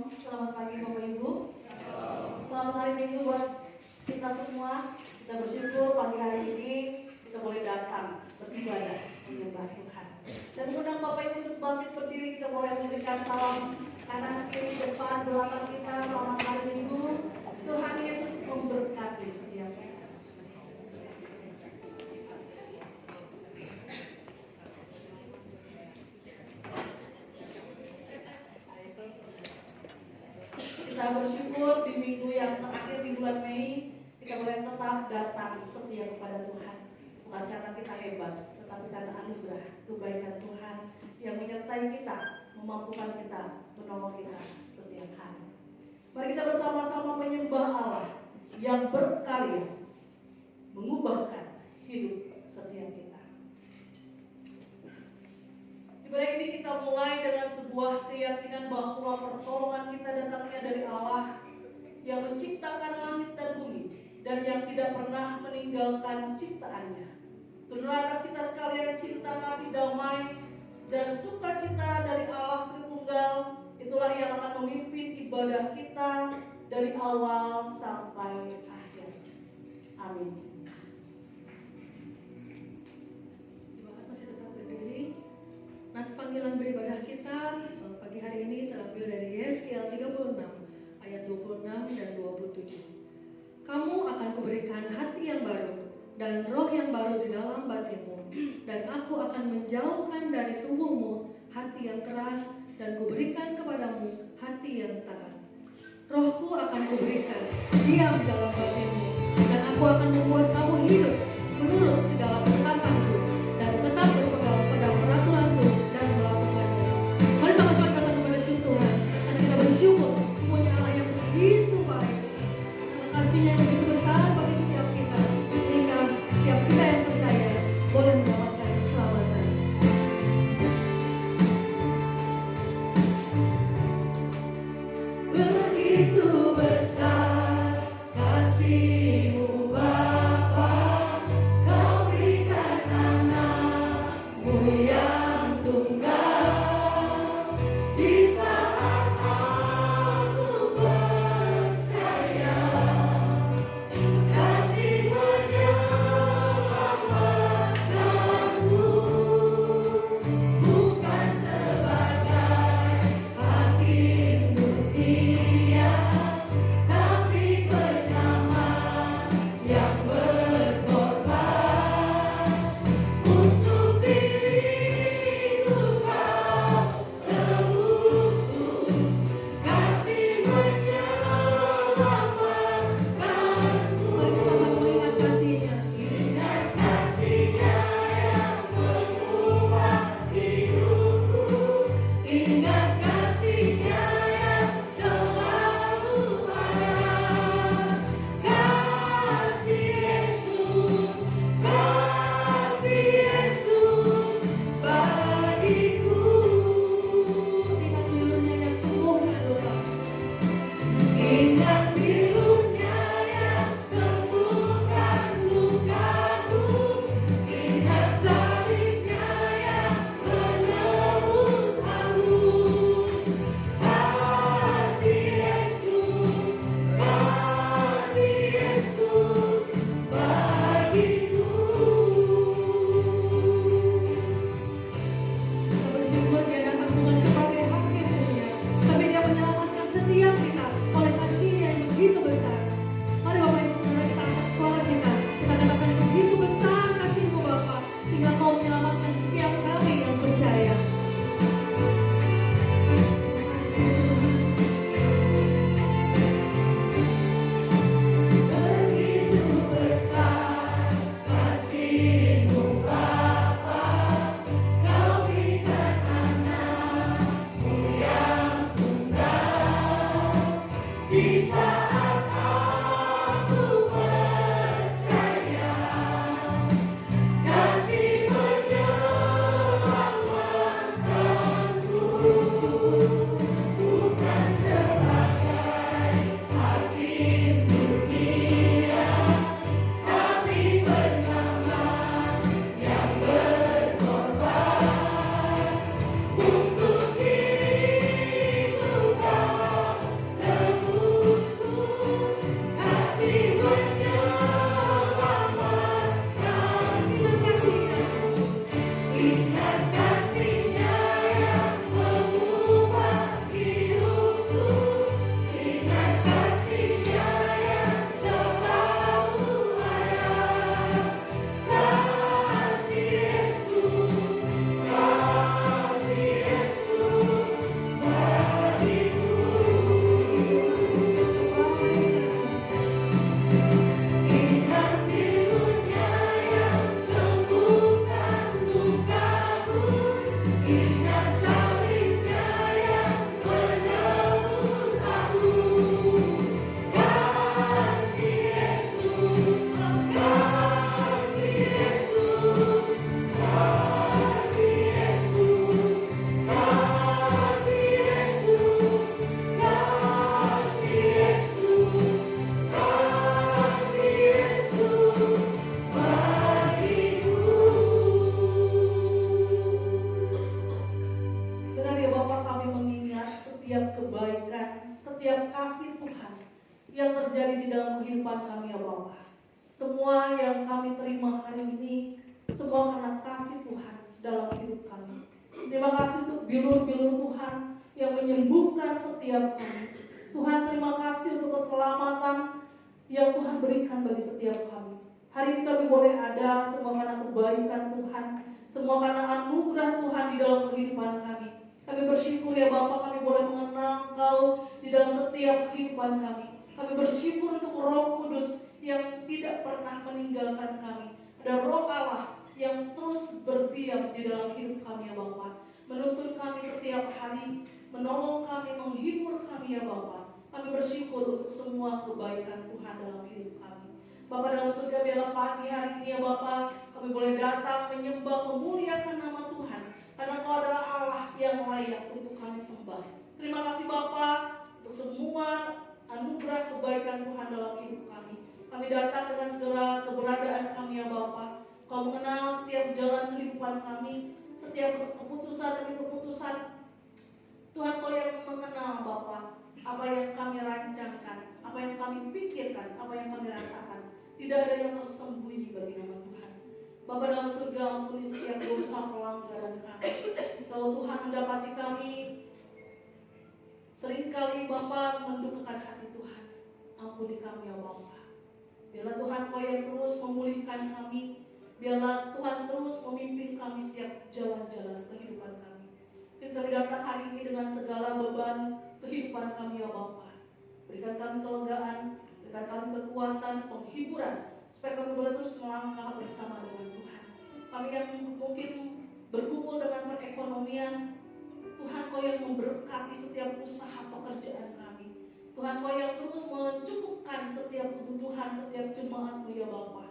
Shalom, selamat pagi Bapak Ibu. Selamat hari Minggu buat kita semua. Kita bersyukur pagi hari ini kita boleh datang beribadah menyembah Tuhan. Dan undang Bapak Ibu untuk bangkit berdiri, kita boleh memberikan salam kanan kiri depan belakang kita. Selamat hari Minggu. Tuhan Yesus memberkati setiap kita. Kita bersyukur di minggu yang terakhir di bulan Mei kita boleh tetap datang setia kepada Tuhan. Bukan karena kita hebat, tetapi karena anugerah kebaikan Tuhan yang menyertai kita, memampukan kita, menolong kita setiap hari. Mari kita bersama-sama menyembah Allah yang berkarya mengubahkan hidup setiap kita. Ibadah ini kita mulai dengan sebuah keyakinan bahwa pertolongan kita datangnya dari Allah yang menciptakan langit dan bumi dan yang tidak pernah meninggalkan ciptaannya. Turunlah atas kita sekalian cinta, kasih, damai, dan sukacita dari Allah Tritunggal. Itulah yang akan memimpin ibadah kita dari awal sampai akhir. Amin. Masih tetap berdiri. Nats panggilan beribadah kita pagi hari ini terambil dari Yesaya 36 ayat 26 dan 27. Kamu akan kuberikan hati yang baru dan roh yang baru di dalam batinmu, dan aku akan menjauhkan dari tubuhmu hati yang keras dan kuberikan kepadamu hati yang taat. Rohku akan kuberikan diam di dalam batinmu, dan aku akan membuat kamu hidup menurut segala ketetapanku dan tetap berpegang pada peraturanku dan melakukannya. Mari sama-sama kita kepada Tuhan, karena kita bersyukur punya Allah yang begitu baik, karena kasihnya yang begitu besar bagi setiap kita, sehingga setiap kita yang percaya boleh mendapatkan keselamatan. Begitu besar kasih-Mu Bapa, Kau berikan anak-Mu yang tunggal. Di saat aku percaya, yang terjadi di dalam kehidupan kami ya Bapa. Semua yang kami terima hari ini, semua karena kasih Tuhan dalam hidup kami. Terima kasih untuk bilur-bilur Tuhan yang menyembuhkan setiap kami. Tuhan, terima kasih untuk keselamatan yang Tuhan berikan bagi setiap kami. Hari ini kami boleh ada semua karena kebaikan Tuhan, semua karena anugerah Tuhan di dalam kehidupan kami. Kami bersyukur ya Bapa, kami boleh mengenal Engkau di dalam setiap kehidupan kami. Kami bersyukur untuk Roh Kudus yang tidak pernah meninggalkan kami. Ada Roh Allah yang terus berdiam di dalam hidup kami ya Bapa, menuntun kami setiap hari, menolong kami, menghibur kami ya Bapa. Kami bersyukur untuk semua kebaikan Tuhan dalam hidup kami. Bapa dalam surga, biarlah pagi hari ini ya Bapa, kami boleh datang menyembah, memuliakan nama Tuhan, karena Kau adalah Allah yang layak untuk kami sembah. Terima kasih Bapa untuk semua anugerah kebaikan Tuhan dalam hidup kami. Kami datang dengan segala keberadaan kami ya Bapa. Kau mengenal setiap jalan kehidupan kami, setiap keputusan demi keputusan. Tuhan, Kau yang mengenal Bapa, apa yang kami rancangkan, apa yang kami pikirkan, apa yang kami rasakan. Tidak ada yang tersembunyi bagi nama Tuhan. Bapa dalam surga, ampuni setiap dosa pelanggaran kami. Kalau Tuhan mendapati kami seringkali Bapa mendukakan hati Tuhan, ampuni kami ya Bapa. Biarlah Tuhan Kau yang terus memulihkan kami. Biarlah Tuhan terus memimpin kami setiap jalan-jalan kehidupan kami. Dan kami datang hari ini dengan segala beban kehidupan kami ya Bapa. Berikan kami kelegaan, berikan kami kekuatan, penghiburan, supaya kami boleh terus melangkah bersama dengan Tuhan. Kami yang mungkin bergumul dengan perekonomian, Tuhan Kau yang memberkati setiap usaha pekerjaan kami. Tuhan Kau yang terus mencukupkan setiap kebutuhan setiap jemaat-Mu ya Bapa.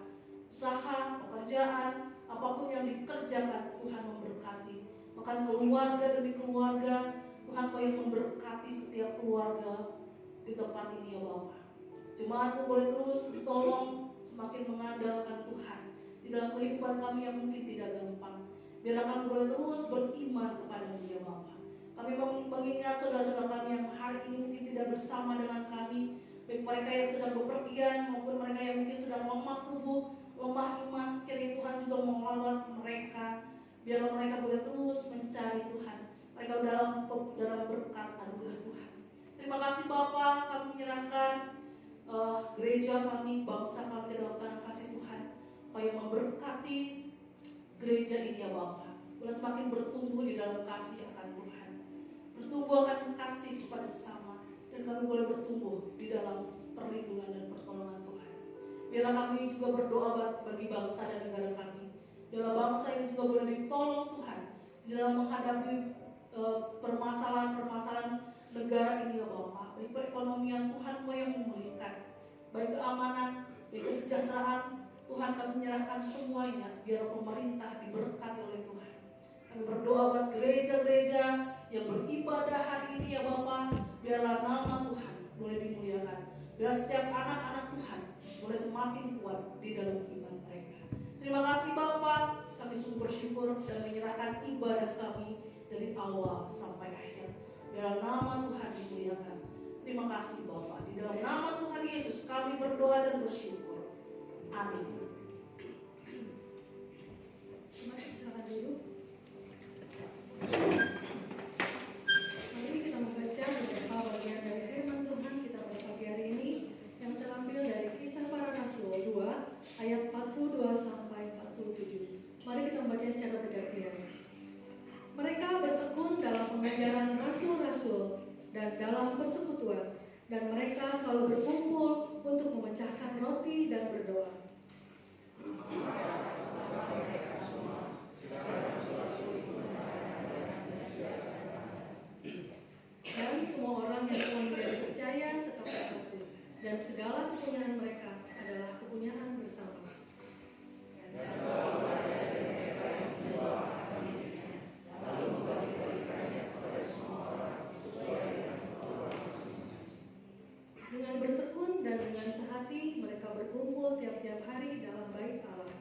Usaha, pekerjaan, apapun yang dikerjakan, Tuhan memberkati. Bahkan keluarga demi keluarga, Tuhan Kau yang memberkati setiap keluarga di tempat ini ya Bapa. Jemaat-Mu boleh terus ditolong semakin mengandalkan Tuhan di dalam kehidupan kami yang mungkin tidak gampang. Biarlah kami boleh terus beriman kepada Dia Bapa. Kami mengingat saudara-saudara kami yang hari ini mungkin tidak bersama dengan kami, baik mereka yang sedang bepergian maupun mereka yang mungkin sedang lemah tubuh, lemah iman. Kiranya Tuhan juga melawat mereka. Biarlah mereka boleh terus mencari Tuhan. Mereka dalam berkat anugerah Tuhan. Terima kasih Bapa, kami menyerahkan gereja kami, bangsa kami ke dalam tangan kasih Tuhan. Kau yang memberkati gereja ini ya Bapa, boleh semakin bertumbuh di dalam kasih akan Tuhan, bertumbuh akan kasih kepada sesama, dan kami boleh bertumbuh di dalam perlindungan dan pertolongan Tuhan. Biarlah kami juga berdoa bagi bangsa dan negara kami. Biarlah bangsa ini juga boleh ditolong Tuhan di dalam menghadapi permasalahan-permasalahan negara ini ya Bapa. Baik perekonomian, Tuhan Kau yang memulihkan, baik keamanan, baik kesejahteraan, Tuhan kami menyerahkan semuanya. Biar pemerintah diberkati oleh Tuhan. Kami berdoa buat gereja-gereja yang beribadah hari ini ya Bapa. Biarlah nama Tuhan boleh dimuliakan. Biar setiap anak-anak Tuhan boleh semakin kuat di dalam iman mereka. Terima kasih Bapa. Kami sungguh bersyukur dan menyerahkan ibadah kami dari awal sampai akhir. Biar nama Tuhan dimuliakan. Terima kasih Bapa. Di dalam nama Tuhan Yesus kami berdoa dan bersyukur. Amin. Mari silakan dulu. Mari kita membaca beberapa bagian dari firman Tuhan kita pada pagi hari ini yang terambil dari Kisah Para Rasul 2 ayat 42 sampai 47. Mari kita membaca secara bergantian. Mereka bertekun dalam pengajaran rasul-rasul dan dalam persekutuan, dan mereka selalu berkumpul untuk memecahkan roti dan berdoa. Dan semua orang yang telah menjadi percaya tetap bersatu, dan segala kepunyaan mereka adalah kepunyaan bersama. Dengan bertekun dan dengan sehati mereka berkumpul tiap-tiap hari dalam bait Allah.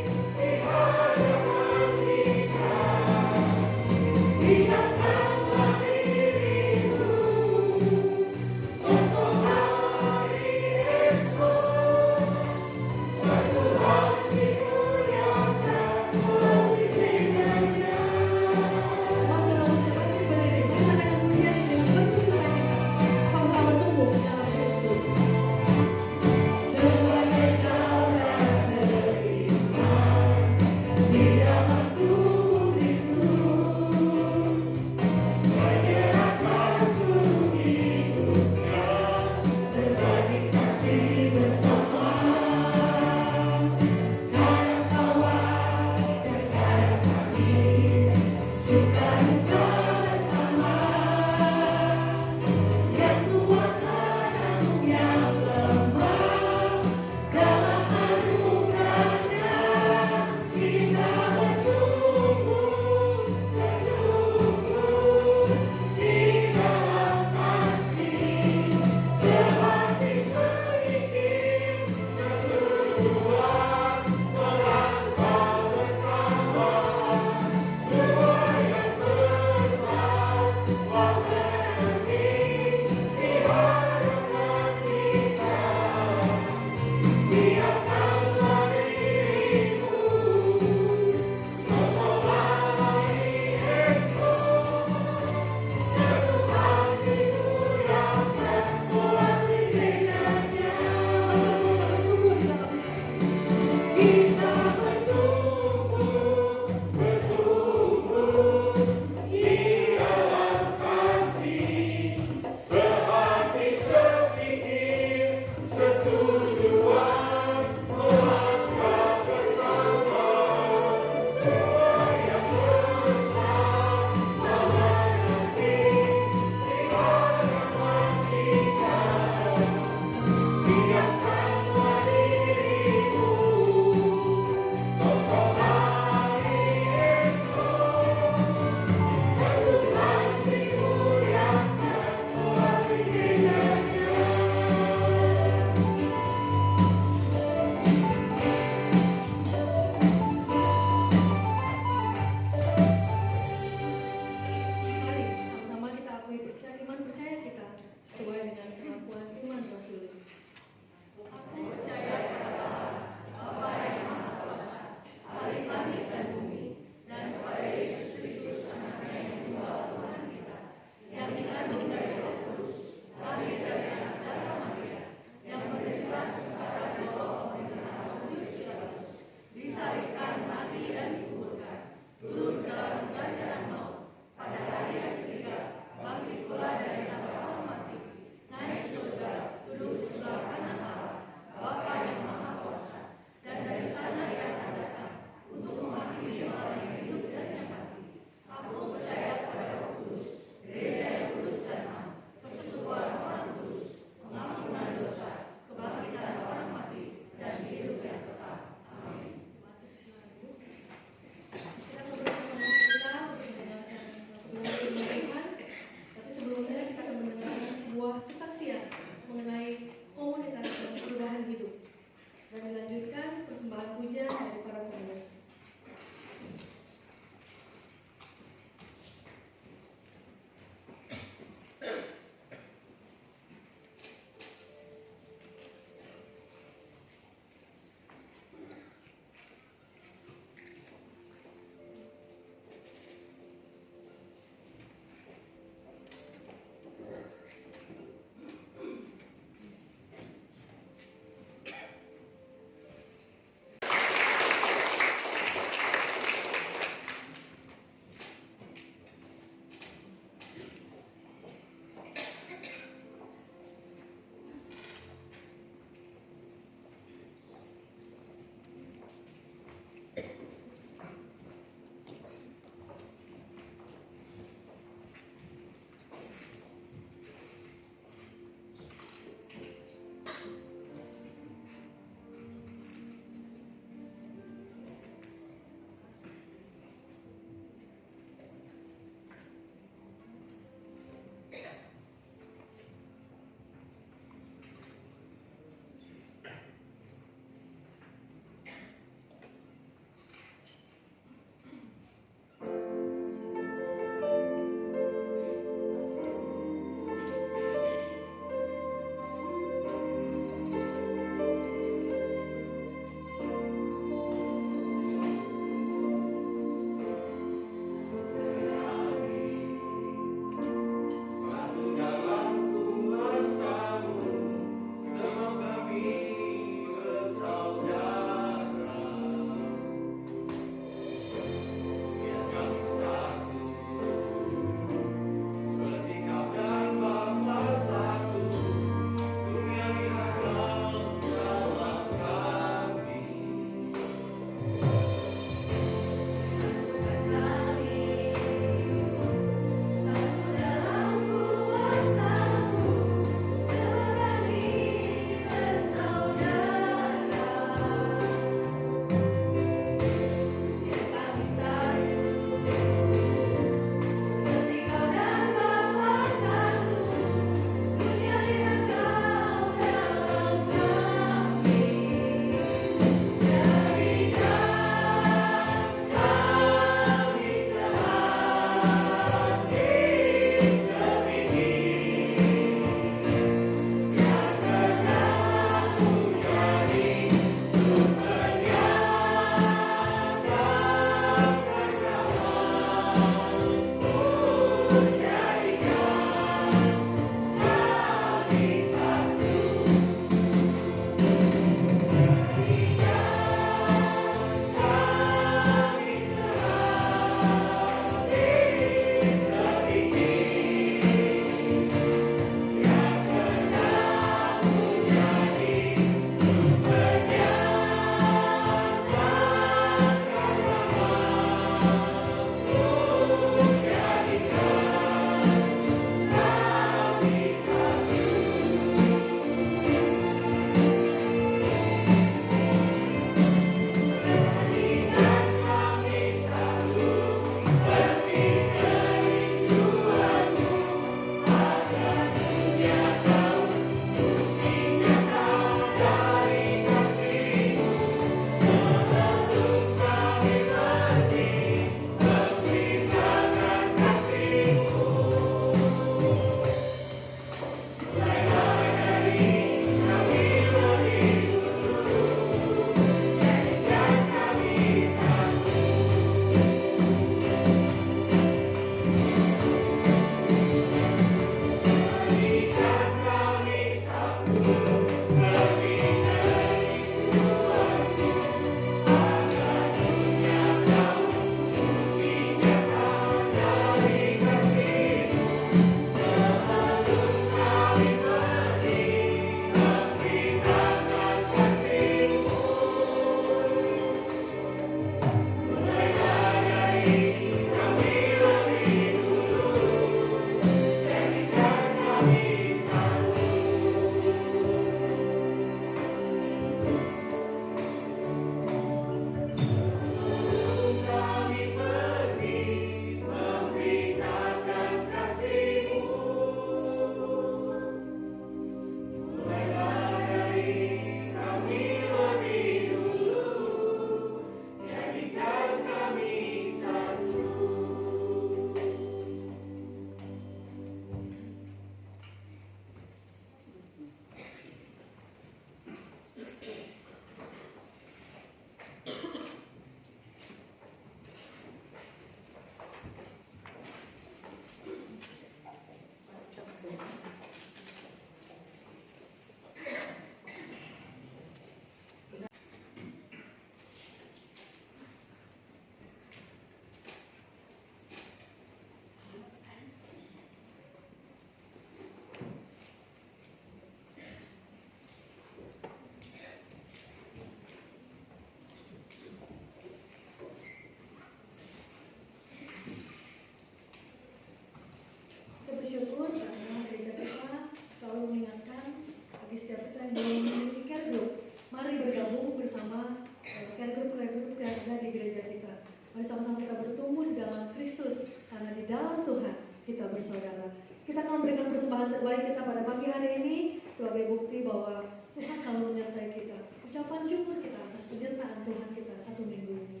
sebagai bukti bahwa Tuhan selalu menyertai kita. Ucapan syukur kita atas penyertaan Tuhan kita satu minggu ini.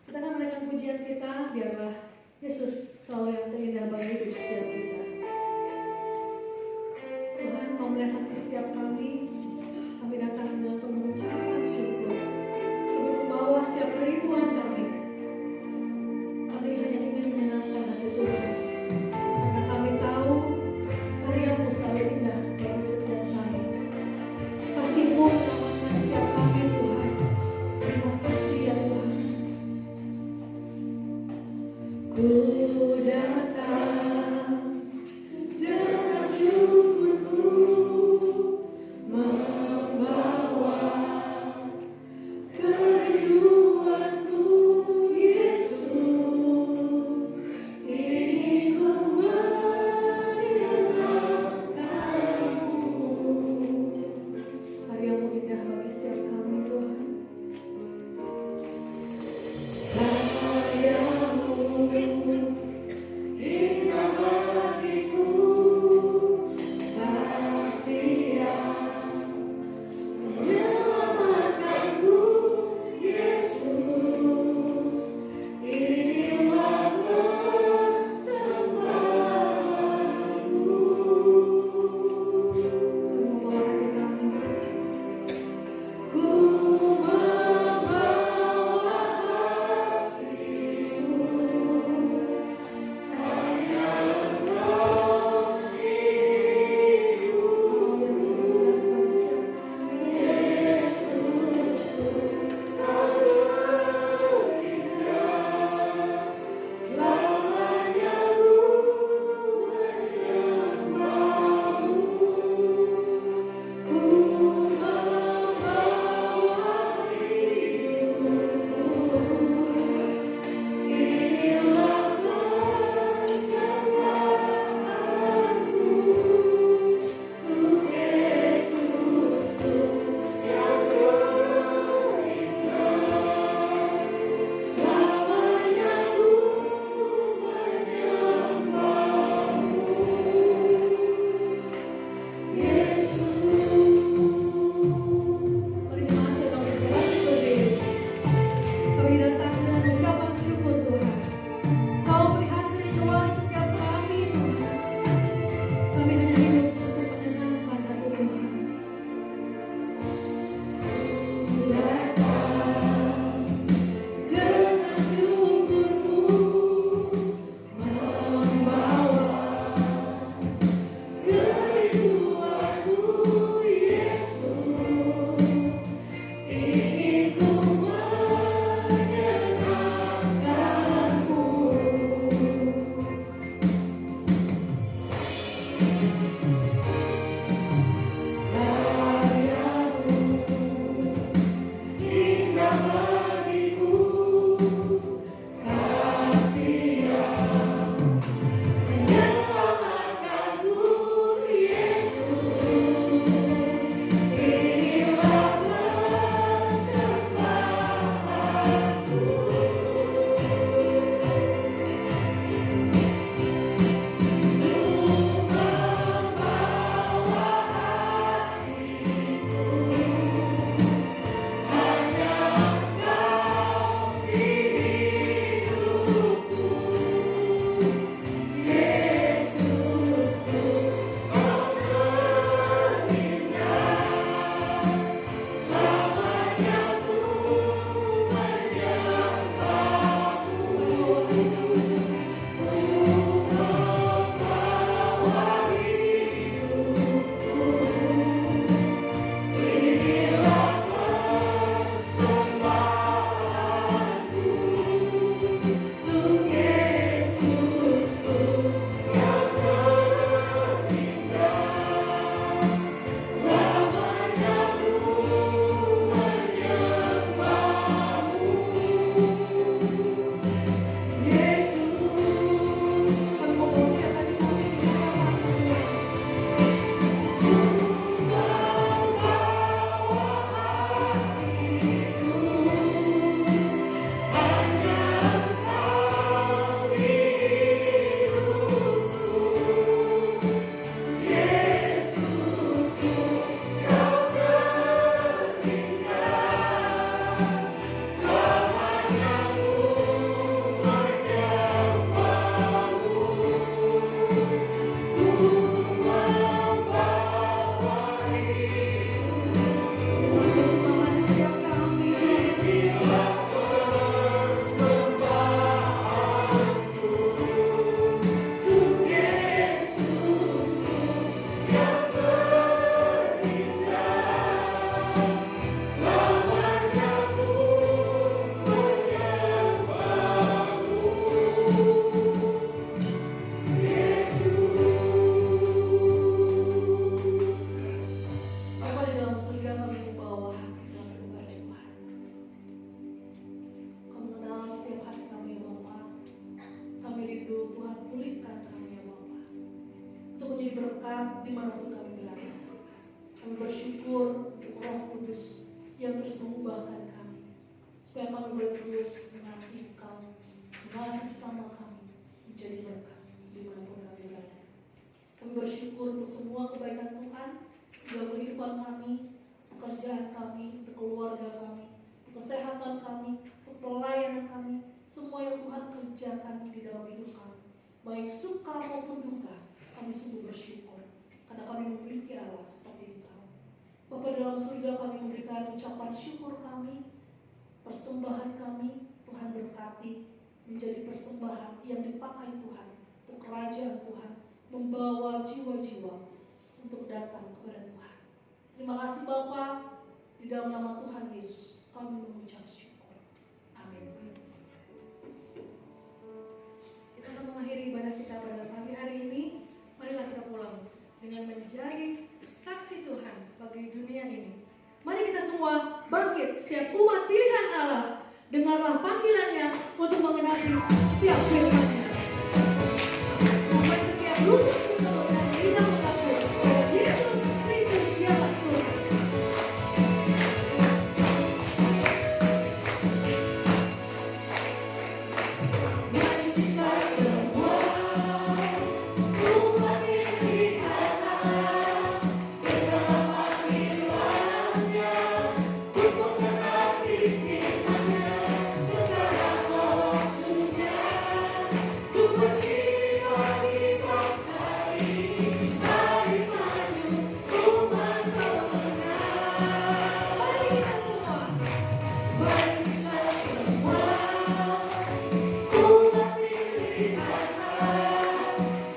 Kita akan menaikkan pujian kita, biarlah Yesus selalu yang terindah bagi hidup setiap kita. Tuhan, Kau melihat hati setiap kami datang dengan penuh ucapan syukur. Kami membawa setiap kerinduan kami. Kami hanya ingin menyenangkan hati Tuhan. Karena kami tahu karya-Mu selalu indah bagi setiap kami. Kasih-Mu menyelamatkan setiap kami, Tuhan. Terima kasih ya Tuhan. Ku datang dengan syukurku bersyukur untuk Roh Kudus yang terus mengubahkan kami, supaya kami boleh terus mengasihi Kau, mengasihi sesama kami, menjadi berkat dimanapun kami berada. Kami bersyukur untuk semua kebaikan Tuhan dalam kehidupan kami, pekerjaan kami, untuk keluarga kami, untuk kesehatan kami, untuk pelayanan kami, semua yang Tuhan kerjakan di dalam hidup kami, baik suka maupun duka. Kami sungguh bersyukur karena kami memiliki Allah seperti Engkau. Bapa dalam surga, kami memberikan ucapan syukur kami, persembahan kami, Tuhan berkati menjadi persembahan yang dipakai Tuhan untuk kerajaan Tuhan, membawa jiwa-jiwa untuk datang kepada Tuhan. Terima kasih Bapa, di dalam nama Tuhan Yesus kami mengucap syukur. Amin. Kita akan mengakhiri ibadah kita pada pagi hari ini. Marilah kita pulang dengan menjadi saksi Tuhan bagi dunia ini. Mari kita semua bangkit, setiap umat pilihan Allah. Dengarlah panggilannya untuk mengenapi setiap firman-Nya. Sampai setiap lutut tunduk dan lidah mengaku bahwa Yesus Kristus dialah Tuhan. Mari kita semua umat pilihan Allah, dengarlah panggilannya untuk mengenapi firman-Nya. Sekarang waktunya untuk pergi lagi bangsa ini. Mari maju umat kemenangan. Mari kita semua, mari kita semua umat pilihan Allah,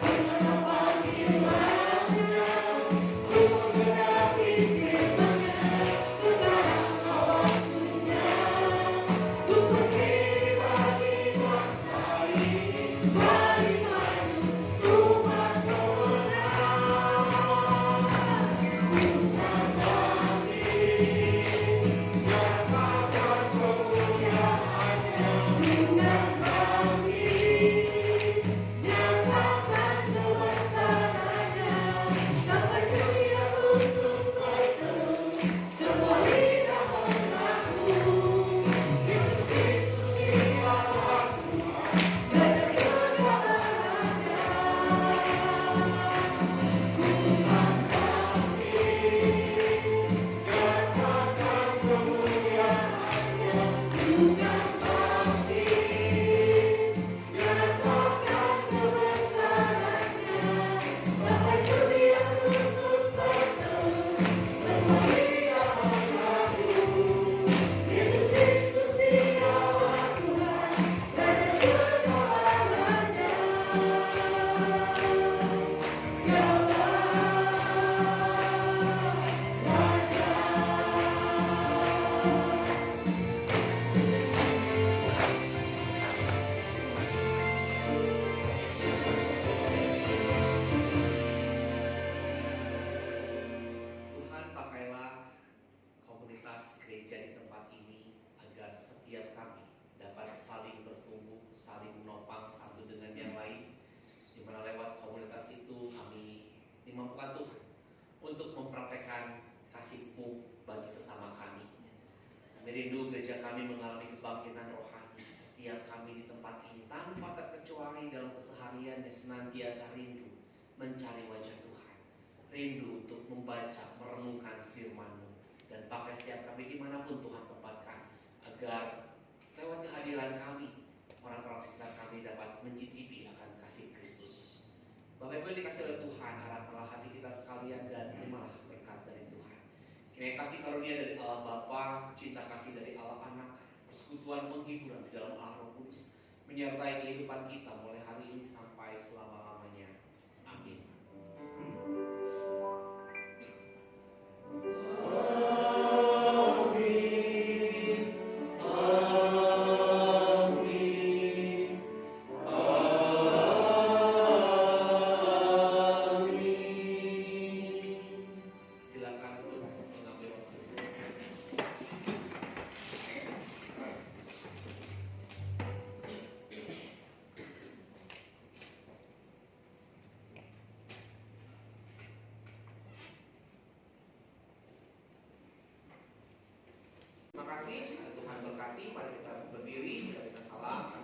dengarlah panggilannya untuk mengenapi firman-Nya. Sekarang waktunya untuk pergi lagi bangsa ini. Mari maju umat kemenangan. Tuhan kami nyatakan kemuliaan-Nya. Tuhan kami nyatakan kebesaran-Nya. Sampai setia untuk berteduh, semua lidah mengaku Yesus Kristus dialah Tuhan, Raja segala raja. Tuhan kami nyatakan kemuliaan-Nya. Tuhan kami nyatakan kebesaran-Nya. Sampai setia untuk berteduh, semua lidah mengaku Yesus Kristus dialah Tuhan, Raja segala raja. Dialah Tuhan, pakailah komunitas gereja di tempat ini agar setiap kami dapat saling bertumbuh, saling menopang satu dengan yang lain, di mana lewat komunitas itu kami dimampukan Tuhan untuk mempraktekkan kasih-Mu bagi sesama kami. Kami rindu gereja kami mengalami kebangkitan rohani. Setiap kami di tempat ini tanpa terkecuali dalam kesehariannya senantiasa rindu mencari wajah Tuhan, rindu untuk membaca, merenungkan firman-Mu, dan pakai setiap kami dimanapun Tuhan tempatkan, agar lewat kehadiran kami, orang-orang sekitar kami dapat mencicipi akan kasih Kristus. Bapak Ibu yang dikasih oleh Tuhan, arahkanlah hati kita sekalian dan terimalah berkat dari Tuhan. Kiranya kasih karunia dari Allah Bapa, cinta kasih dari Allah Anak, persekutuan penghiburan di dalam Allah Roh Kudus menyertai kehidupan kita mulai hari ini sampai selama-lamanya. Amin. Silakan mengambil waktu. Terima kasih, Tuhan berkati. Mari kita berdiri, kita salam.